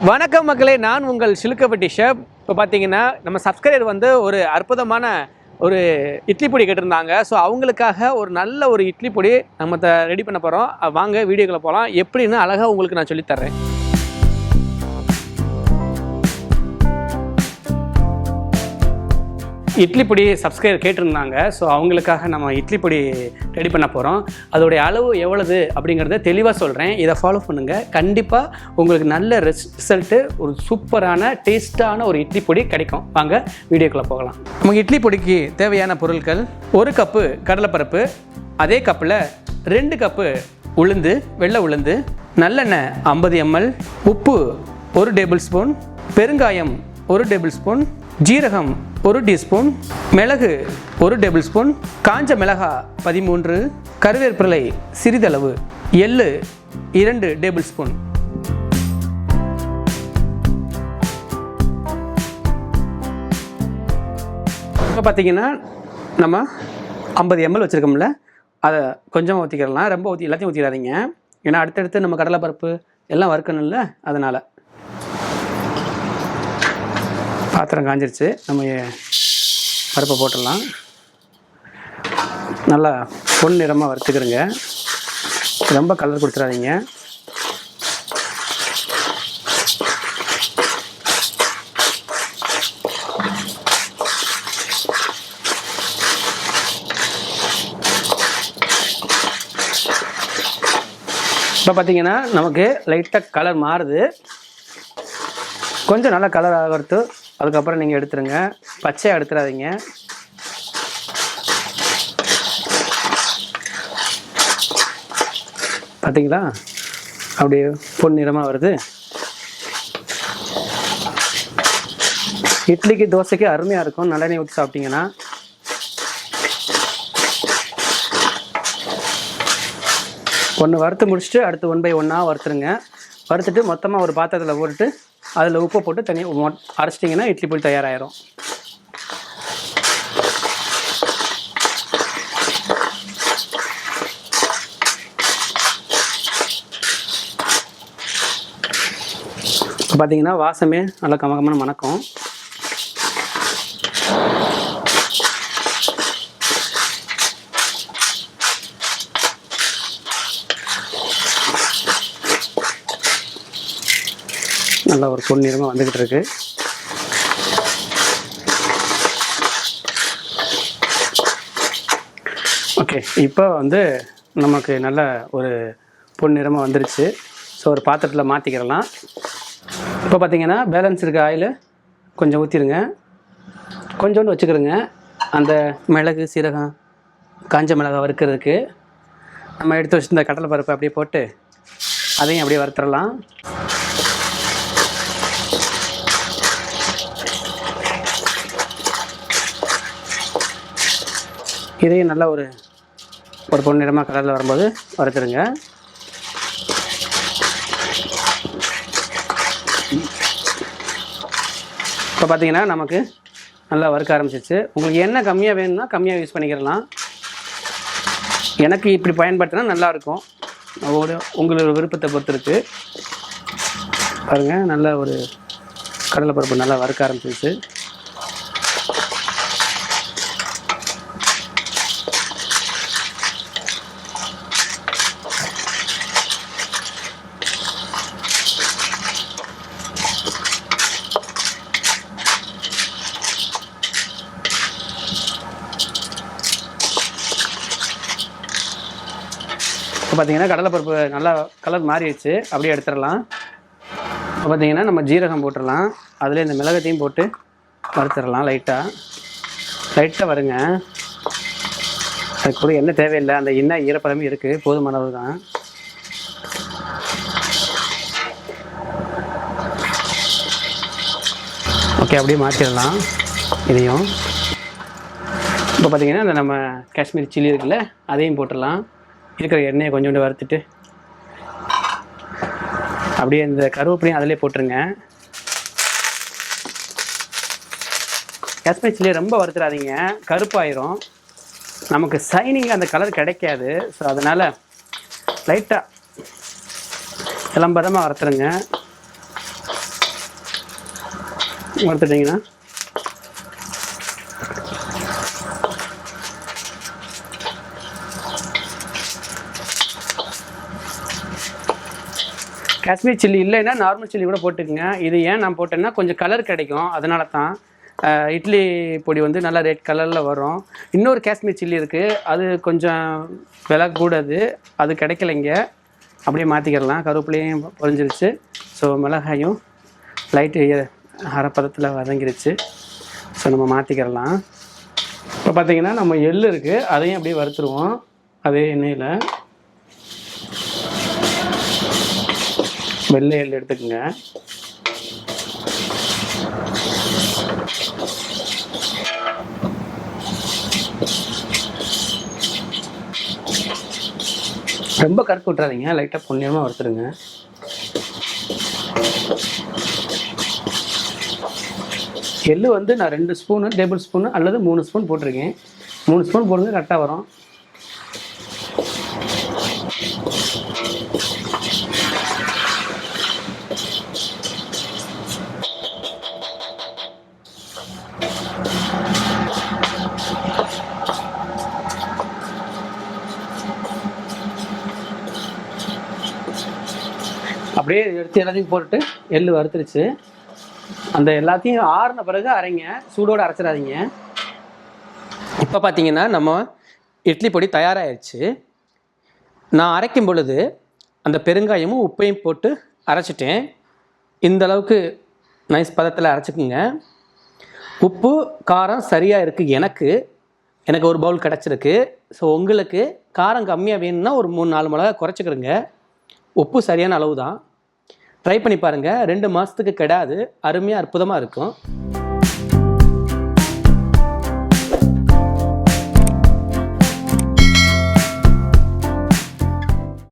வணக்கம் மக்களே, நான் உங்கள் சிலுக்கப்பட்டி ஷெஃப். இப்போ பார்த்தீங்கன்னா நம்ம சப்ஸ்கிரைபர் வந்து ஒரு அற்புதமான ஒரு இட்லி பொடி கேட்டிருந்தாங்க. ஸோ அவங்களுக்காக ஒரு நல்ல ஒரு இட்லி பொடி நம்ம ரெடி பண்ண போகிறோம். வாங்க வீடியோக்குள்ள போகலாம். எப்படின்னு அழகாக உங்களுக்கு நான் சொல்லித்தரேன். இட்லி பொடி சப்ஸ்கிரைபர் கேட்டிருந்தாங்க. ஸோ அவங்களுக்காக நம்ம இட்லி பொடி ரெடி பண்ண போகிறோம். அதோடைய அளவு எவ்வளவு அப்படிங்கிறத தெளிவாக சொல்கிறேன். இதை ஃபாலோ பண்ணுங்கள். கண்டிப்பாக உங்களுக்கு நல்ல ரிசல்ட்டு, ஒரு சூப்பரான டேஸ்ட்டான ஒரு இட்லி பொடி கிடைக்கும். வாங்க வீடியோக்குள்ளே போகலாம். நமக்கு இட்லி பொடிக்கு தேவையான பொருட்கள்: 1 கப்பு கடலைப்பருப்பு, அதே கப்பில் 2 கப்பு உளுந்து, வெள்ளை உளுந்து, நல்லெண்ணெய் 50 ml, உப்பு 1 டேபிள் ஸ்பூன், பெருங்காயம் 1 டேபிள் ஸ்பூன், ஜீரகம் 1 டீஸ்பூன், மிளகு 1 டேபிள் ஸ்பூன், காஞ்ச மிளகாய் 13, கருவேப்பிலை சிறிதளவு, எள்ளு 2 டேபிள் ஸ்பூன். இப்போ பார்த்தீங்கன்னா நம்ம 50 ml வச்சுருக்கோம்ல, அதை கொஞ்சம் ஊற்றிக்கிறலாம். ரொம்ப எல்லாத்தையும் ஊற்றிடாதீங்க. ஏன்னா அடுத்தடுத்து நம்ம கடலைப்பருப்பு எல்லாம் வறுக்கணும்ல, அதனால். பாத்திரம் காஞ்சிருச்சு. நம்ம பருப்பை போட்டுடலாம். நல்லா பொன் நிறமாக வறுத்துக்கிறங்க. ரொம்ப கலர் கொடுத்துடாதீங்க. இப்போ பார்த்தீங்கன்னா நமக்கு லைட்டாக கலர் மாறுது. கொஞ்சம் நல்லா கலர் ஆகிறது. அதுக்கப்புறம் நீங்கள் எடுத்துருங்க. பச்சையாக எடுத்துடாதீங்க. பார்த்தீங்களா, அப்படியே பொன்னிறமாக வருது. இட்லிக்கு தோசைக்கு அருமையாக இருக்கும். நல்லெண்ணெய் ஊற்றி சாப்பிட்டீங்கன்னா. ஒன்று வறுத்து முடிச்சுட்டு அடுத்து 1 by 1 வறுத்துருங்க. வறுத்துட்டு மொத்தமாக ஒரு பாத்திரத்தில் போட்டுட்டு அதில் உப்பை போட்டு தனியாக அரைச்சிட்டிங்கன்னா இட்லி பொடி தயாராகிடும். இப்போ பார்த்தீங்கன்னா வாசமே நல்லா கமகமான மணக்கும். நல்லா ஒரு பொன்னிறமாக வந்துக்கிட்டு இருக்கு. ஓகே, இப்போ வந்து நமக்கு நல்ல ஒரு பொன்னிறமாக வந்துருச்சு. ஸோ ஒரு பாத்திரத்தில் மாற்றிக்கிறலாம். இப்போ பார்த்தீங்கன்னா பேலன்ஸ் இருக்க ஆயில் கொஞ்சம் ஊற்றிடுங்க. கொஞ்சோண்டு வச்சுக்கிறோங்க. அந்த மிளகு, சீரகம், காஞ்ச மிளகாய் வறுக்கிறதுக்கு நம்ம எடுத்து வச்சுருந்த கடலை பருப்பை அப்படியே போட்டு அதையும் அப்படியே வறுத்துடலாம். இதையும் நல்லா ஒரு பொன்னிறமாக கலரில் வரும்போது வறுத்துருங்க. இப்போ பார்த்தீங்கன்னா நமக்கு நல்லா வறுக்க ஆரம்பிச்சிச்சு. உங்களுக்கு எண்ணெய் கம்மியாக வேணும்னா கம்மியாக யூஸ் பண்ணிக்கிறலாம். எனக்கு இப்படி பயன்படுத்தினா நல்லாயிருக்கும். உங்களோட விருப்பத்தை பொறுத்து இருக்குது. பாருங்கள், நல்ல ஒரு கடலைப்பருப்பு நல்லா வறுக்க ஆரம்பிச்சிச்சு. இப்போ பார்த்தீங்கன்னா கடலைப்பருப்பு நல்லா கலர் மாறிடுச்சு. அப்படியே எடுத்துடலாம். இப்போ பார்த்தீங்கன்னா நம்ம ஜீரகம் போட்டுடலாம். அதில் இந்த மிளகத்தையும் போட்டு வறுத்துடலாம். லைட்டாக வருங்க. அதுக்கு கூட எண்ணெய் தேவையில்லை. அந்த எண்ணெய் ஈரப்பதமே இருக்குது, போதுமானது தான். ஓகே, அப்படியே மாற்றிடலாம் இதையும். இப்போ பார்த்தீங்கன்னா இந்த நம்ம காஷ்மீரி சில்லி இருக்குல்ல, அதையும் போட்டுடலாம். இருக்கிற எண்ணெயை கொஞ்சோண்டு வறுத்துட்டு அப்படியே இந்த கருவேப்பிலையும் அதிலே போட்டுருங்க. காஷ்மீரி சில்லியை ரொம்ப வறுத்துடாதீங்க, கருப்பாயிரும். நமக்கு சைனிங் அந்த கலர் கிடைக்காது. ஸோ அதனால் லைட்டாக விளம்பரமாக வறுத்துருங்க. வறுத்துட்டிங்கன்னா காஷ்மீர் சில்லி இல்லைன்னா நார்மல் சில்லி கூட போட்டுக்கோங்க. இது ஏன் நான் போட்டேன்னா கொஞ்சம் கலர் கிடைக்கும், அதனால தான். இட்லி பொடி வந்து நல்லா ரெட் கலரில் வரும். இன்னொரு காஷ்மீர் சில்லி இருக்குது, அது கொஞ்சம் விலை கூடாது, அது கிடைக்கலைங்க. அப்படியே மாற்றிக்கிடலாம். கருவேப்பிலையும் பொரிஞ்சிருச்சு. ஸோ மிளகாயும் லைட்டு அரைப்பதத்தில் வதங்கிருச்சு. ஸோ நம்ம மாற்றிக்கிடலாம். இப்போ பார்த்திங்கன்னா நம்ம எள் இருக்குது, அதையும் அப்படியே வறுத்துருவோம் அதே எண்ணெயில். வெள்ளை எள் எடுத்துக்கோங்க. ரொம்ப கருக்கு விட்டுறாதீங்க, லைட்டாக பொன்னியமாக வறுத்துருங்க. எள்ளு வந்து நான் 2 ஸ்பூனு டேபிள் ஸ்பூனு அல்லது 3 ஸ்பூன் போட்டிருக்கேன். 3 ஸ்பூன் போடுங்க, கரெக்டாக வரும். அப்படியே எடுத்து எல்லாத்தையும் போட்டுட்டு எள்ளு வறுத்துருச்சு. அந்த எல்லாத்தையும் ஆறின பிறகு அரைங்க, சூடோடு அரைச்சிடாதீங்க. இப்போ பார்த்தீங்கன்னா நம்ம இட்லி பொடி தயாராகிடுச்சு. நான் அரைக்கும் பொழுது அந்த பெருங்காயமும் உப்பையும் போட்டு அரைச்சிட்டேன். இந்த அளவுக்கு நைஸ் பதத்தில் அரைச்சிக்குங்க. உப்பு காரம் சரியாக இருக்குது. எனக்கு ஒரு பவுல் கிடச்சிருக்கு. ஸோ உங்களுக்கு காரம் கம்மியாக வேணும்னா ஒரு 3-4 மிளகா குறைச்சிக்கிறங்க. உப்பு சரியான அளவு தான். ட்ரை பண்ணி பாருங்கள், 2 மாதத்துக்கு கெடாது, அருமையாக அற்புதமாக இருக்கும்.